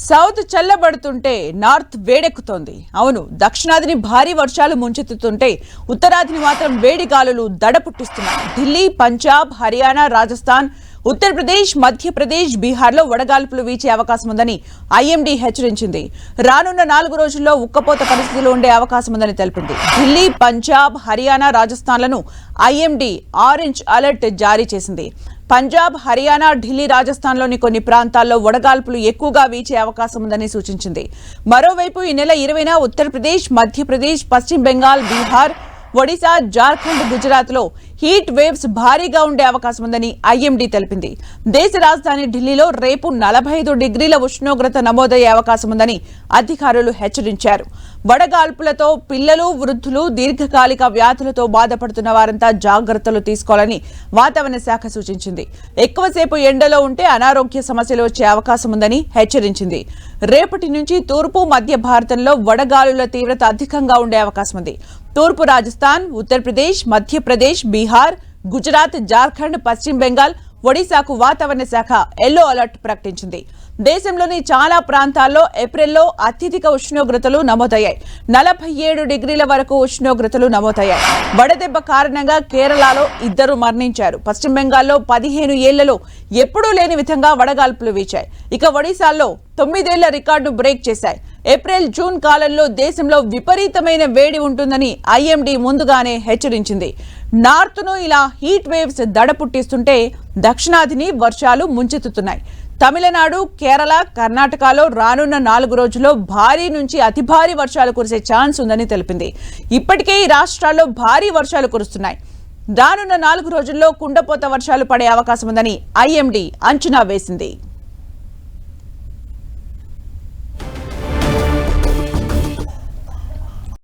South చల్లబడుతుంటే north వేడెక్కుతోంది. అవును, దక్షిణాదిని భారీ వర్షాలు ముంచెత్తుతుంటే ఉత్తరాదిని మాత్రం వేడి గాలులు దడ పుట్టిస్తున్నాయి. ఢిల్లీ, పంజాబ్, హర్యానా, రాజస్థాన్, ఉత్తరప్రదేశ్, మధ్యప్రదేశ్, బీహార్లో వడగాల్పులు వీచే అవకాశం ఉందని ఐఎండీ హెచ్చరించింది. రానున్న 4 రోజుల్లో ఉక్కపోత పరిస్థితులు ఉండే అవకాశం ఉందని తెలిపింది. ఢిల్లీ, పంజాబ్, హర్యానా, రాజస్థాన్లను ఐఎండీ ఆరెంజ్ అలర్ట్ జారీ చేసింది. పంజాబ్, హర్యానా, ఢిల్లీ, రాజస్థాన్లోని కొన్ని ప్రాంతాల్లో వడగాల్పులు ఎక్కువగా వీచే అవకాశం ఉందని సూచించింది. మరోవైపు ఈ నెల 20న ఉత్తరప్రదేశ్, మధ్యప్రదేశ్, పశ్చిమ బెంగాల్, బీహార్, ఒడిశా, జార్ఖండ్, గుజరాత్లో హీట్ వేవ్స్ భారీగా ఉండే అవకాశం ఉందని ఐఎండీ తెలిపింది. దేశ రాజధాని ఢిల్లీలో రేపు 45 డిగ్రీల ఉష్ణోగ్రత నమోదయ్యే అవకాశం ఉందని అధికారులు హెచ్చరించారు. వడగాల్పులతో పిల్లలు, వృద్ధులు, దీర్ఘకాలిక వ్యాధులతో బాధపడుతున్న వారంతా జాగ్రత్తలు తీసుకోవాలని వాతావరణ శాఖ సూచించింది. ఎక్కువసేపు ఎండలో ఉంటే అనారోగ్య సమస్యలు వచ్చే అవకాశం ఉందని హెచ్చరించింది. రేపటి నుంచి తూర్పు, మధ్య భారతంలో వడగాలుల తీవ్రత అధికంగా ఉండే అవకాశం ఉంది. తూర్పు రాజస్థాన్, ఉత్తరప్రదేశ్, మధ్యప్రదేశ్, బీహార్, గుజరాత్, జార్ఖండ్, పశ్చిమ బెంగాల్, ఒడిశాకు వాతావరణ శాఖ ఎల్లో అలర్ట్ ప్రకటించింది. దేశంలోని చాలా ప్రాంతాల్లో ఏప్రిల్లో అత్యధిక ఉష్ణోగ్రతలు నమోదయ్యాయి. 47 డిగ్రీల వరకు ఉష్ణోగ్రతలు నమోదయ్యాయి. వడదెబ్బ కారణంగా కేరళలో 2 మరణించారు. పశ్చిమ బెంగాల్లో 15 ఏళ్లలో ఎప్పుడూ లేని విధంగా వడగాల్పులు వీచాయి. ఇక ఒడిశాలో 9 ఏళ్ల రికార్డును బ్రేక్ చేశాయి. ఏప్రిల్, జూన్ కాలంలో దేశంలో విపరీతమైన వేడి ఉంటుందని ఐఎండీ ముందుగానే హెచ్చరించింది. నార్త్ను ఇలా హీట్ వేవ్స్ దడ పుట్టిస్తుంటే దక్షిణాదిని వర్షాలు ముంచెత్తుతున్నాయి. తమిళనాడు, కేరళ, కర్ణాటకలో రానున్న 4 రోజుల్లో భారీ నుంచి అతి భారీ వర్షాలు కురిసే ఛాన్స్ ఉందని తెలిపింది. ఇప్పటికే ఈ రాష్ట్రాల్లో భారీ వర్షాలు కురుస్తున్నాయి. రానున్న 4 రోజుల్లో కుండపోత వర్షాలు పడే అవకాశం ఉందని ఐఎండీ అంచనా వేసింది.